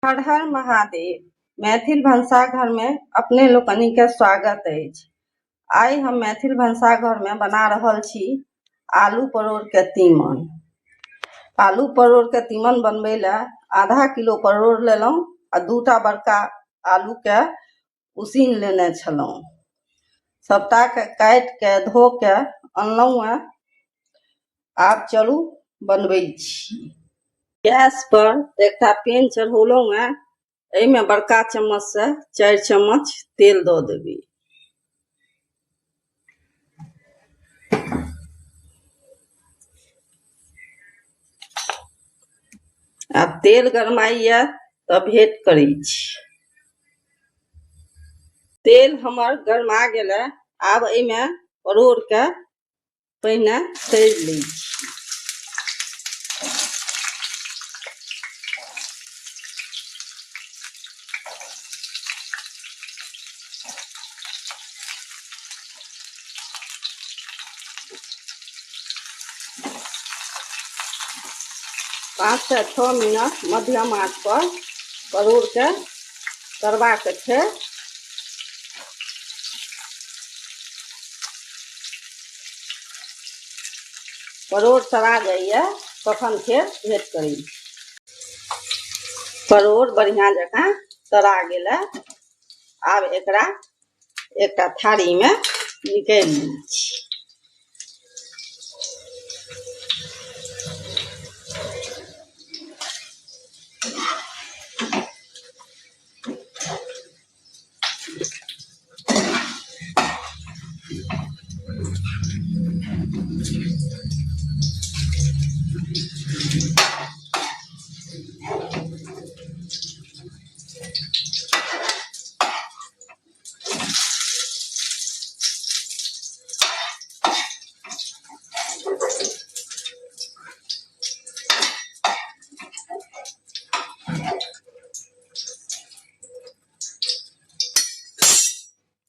हर हर महादेव। मैथिल भनसाघर में अपने लोकनि के स्वागत अछि। आइ हम मैथिल भनसाघर में बना रहल छी आलू परोर के तीमन। आलू परोर के तीमन बनबै ला आधा किलो परोर लेलहुँ आ दूटा बड़का आलू के उसीन लेने छलहुँ। सबटा के काटि के धो के अनलहुँ हैं। आब चलू बनबै छी। गैस पर एकटा पैन चढ़ौलहुँ हैं। एहिमे बड़का चम्मच से 4 चम्मच तेल दऽ देबै। आब तेल गरमाइए तऽ भेंट करै छी। तेल हमर गरमा गेलै। आब एहिमे परोर के पहिने तरि लै छी। 5 से 6 मिनट मध्यम आंच पर परोर के तरबा के छै। परोर तरा जाइए तखन फेर भेंट करी। परोर बढ़िया जकाँ तरा गेलै। आब एकरा एकटा थारी में निकालि लै छी।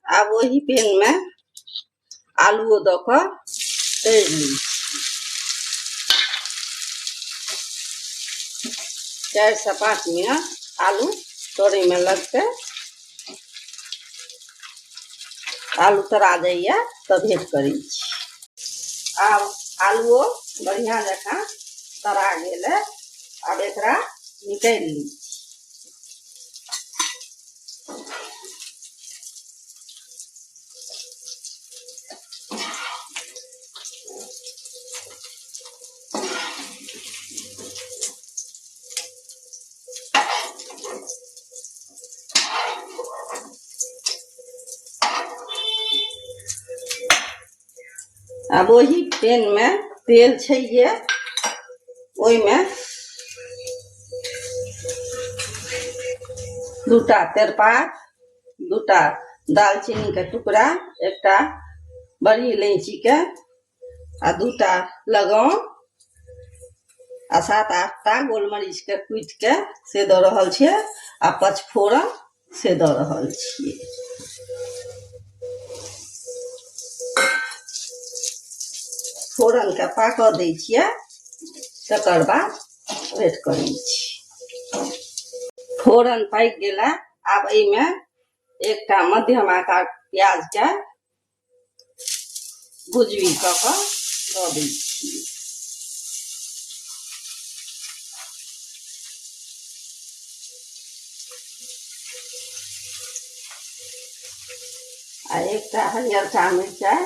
अब वही पैन में आलू दऽ कऽ तरि ली। 4 से 5 मिनट आलू तोड़े में लगते। आलू तरा जाइए तऽ भेंट करै छी। आब आलूओ बढ़िया जकाँ तरा गेलै। आब एकरा निकालि ली। अब वही पैन में तेल छैहे। ओहि में 2टा तेजपात, 2टा दालचीनी के टुकड़ा, एकटा बड़ी इलायची के आ 2टा लवंग आ 7-8टा गोलमरीच के कुटि के से दऽ रहल छियै। आ पचफोरन से दऽ रहल छियै। फोरन के पाकऽ दै छियै। तकर बाद भेंट करै छी। फोरन पाकि गेला। आब एहिमे एकटा मध्यम आकार प्याज के भुजबी कऽ कऽ दऽ दै छियै। आ एकटा हरियरका मिरचाइ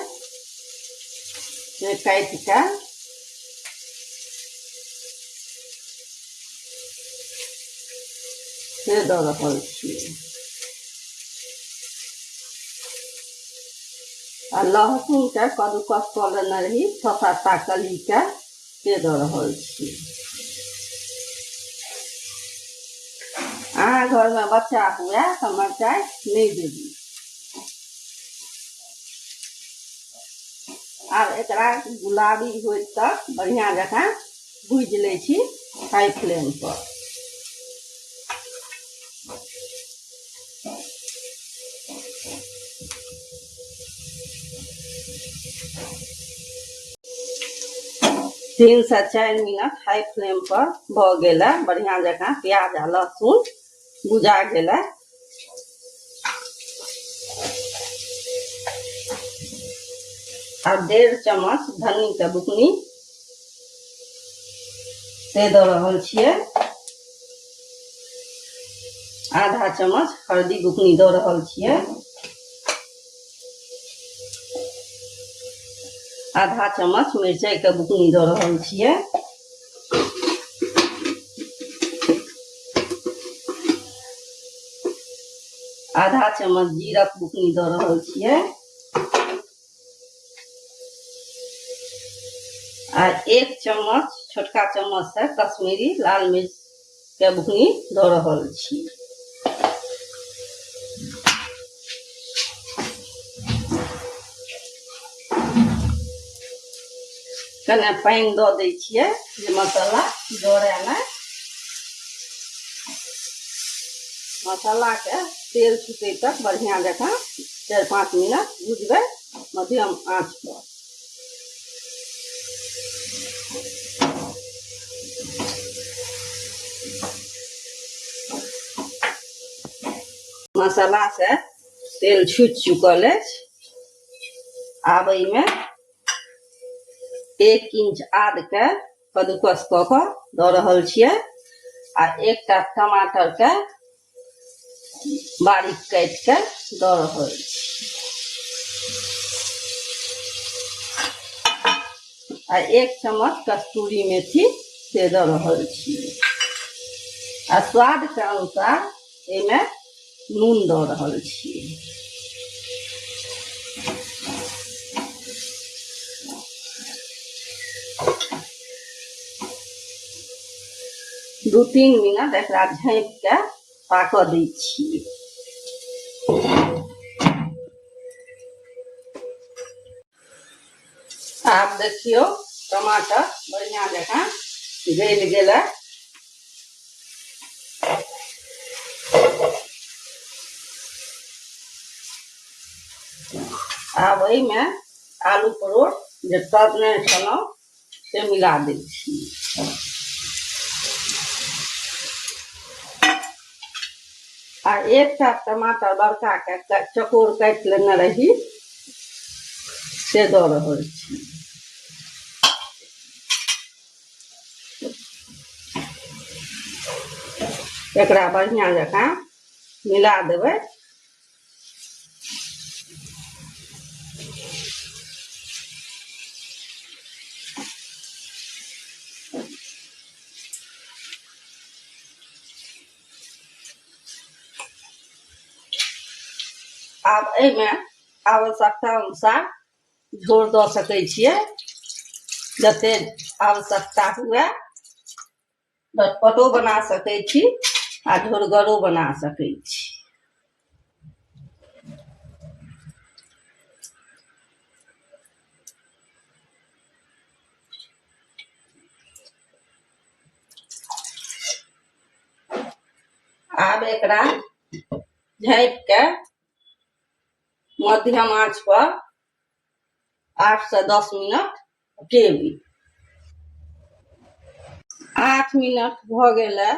से काटि के से दऽ रहल छियै। आ लहसुन के कद्दूकस कऽ लेने रही 6-7टा कली के से दऽ रहल छियै। अहाँ घर में बच्चा हुए तऽ मिरचाइ नहीं देवी। आब एकरा गुलाबी होय तक बढ़िया जकाँ भूज लै छी हाई फ्लेम पर। तीन से 4 मिनट हाई फ्लेम पर भऽ गेलै। बढ़िया जकाँ प्याज आ लहसुन भुजा गेला। आब 1.5 चम्मच धनी के बुकनी से दऽ रहल छियै। आधा चम्मच हल्दी बुकनी दऽ रहल छियै। आधा चम्मच मिरचाई के बुकनी दऽ रहल छियै। आधा चम्मच जीरा के बुकनी दऽ रहल छियै। आ 1 चम्मच छोटका चम्मच से कश्मीरी लाल मिर्च के बुकनी दऽ रहल छी। कने पानि दऽ दै छियै जे मसाला जरे नहि। मसाला के तेल छूटे तक बढ़िया जकाँ 4-5 मिनट भूजबै मध्यम आंच पर। मसाला से तेल छूटि चुकल अछि। आब एहिमे 1 इंच आद के कद्दूकस कऽ कऽ दऽ रहल छियै। आ 1टा टमाटर के बारीक काटि के दऽ रहल छी। आ 1 चम्मच कस्तूरी मेथी से दऽ रहल छी। आ स्वाद के अनुसार एहिमे नून दऽ रहल छी। 2-3 मिनट एकरा झाँपि के पाकऽ दै छियै। आब देखियो टमाटर बढ़िया जकाँ गल गेलै। आब एहिमे आलू परोर जे तरने छलहुँ से मिला दै छी। आ 1टा टमाटर बड़का के चकोर काटि लेने रही से दऽ रहल छी। एकरा बढ़िया जकाँ मिला देबै। आब एहिमे आवश्यकता अनुसार झोर दऽ सकै छियै। जते आवश्यकता हुए झटपटो बना सकै छी आ झोरगरो बना सकै छी। आब एकरा झाँपि के मध्यम आंच पर 8 से 10 मिनट पकेबी। 8 मिनट भऽ गेलै।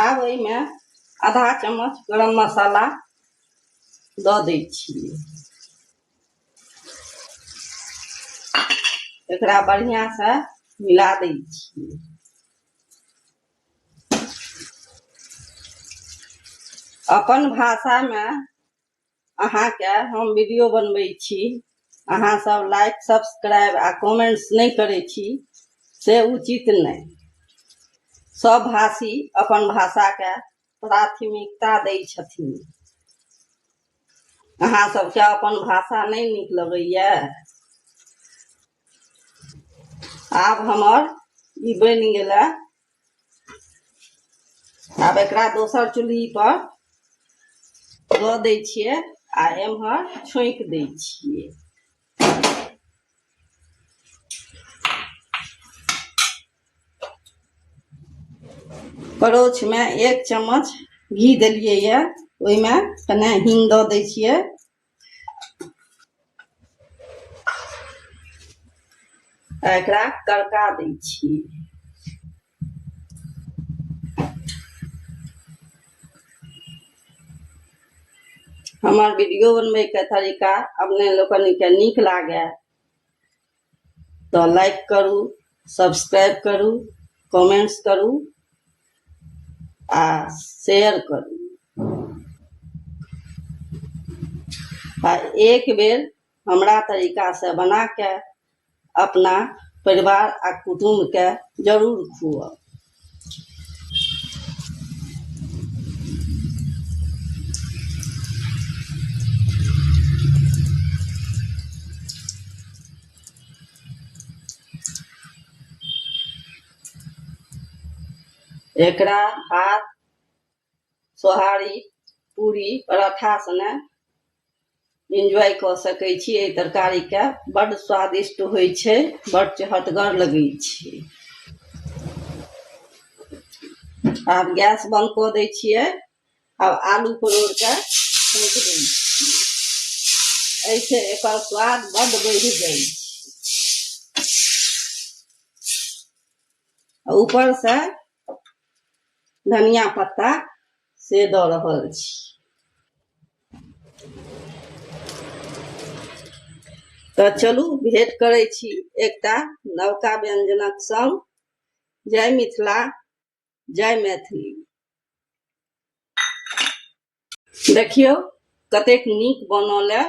आब एहिमे आधा चम्मच गरम मसाला दऽ दै छियै। एकरा बढ़िया से मिला दै छियै। अपन भाषा में अहाँके हम वीडियो बनबै छी, अहाँ सब लाइक सब्सक्राइब आ कमेंट्स नहीं करै छी से उचित नहीं। सब भाषी अपन भाषा के प्राथमिकता दै छथिन। अहाँ सबके अपन भाषा नहीं नीक लगैया। आब हमर ई बनि गेलै। आब एकरा दोसर चूल्ही पर दऽ दै छियै आ एम्हर छोंकि दै छियै। करोछ में 1 चम्मच घी देलियै ये, ओहिमे कने हींग दऽ दै छियै। एकरा करका दै छी। हमर वीडियो बनबै के तरीका अपने लोकनि के नीक लागे तो लाइक करू, सब्सक्राइब करू, कमेंट्स करू आ शेयर करू आ एक बेर हमरा तरीका से बना के अपना परिवार आ कुटुंब के जरूर खुआओ। एकरा भात, सोहारी, पूरी, पराठा सने एंजॉय कर सकै छी। एहि तरकारी के बड़ स्वादिष्ट होइ छै, बड़ चहटगर लगै छै। आब गैस बंद कऽ दै छियै। अब आलू परोड़ के छौंक दै छियै। ऐसे एकर स्वाद बड़ बढ़ि जाइ छै। ऊपर से धनिया पत्ता से दऽ रहल छी। तो चलू भेंट करै छी एकटा नवका व्यंजनक संग। जय मिथिला, जय मैथिली। देखियौ कतेक नीक बनल है।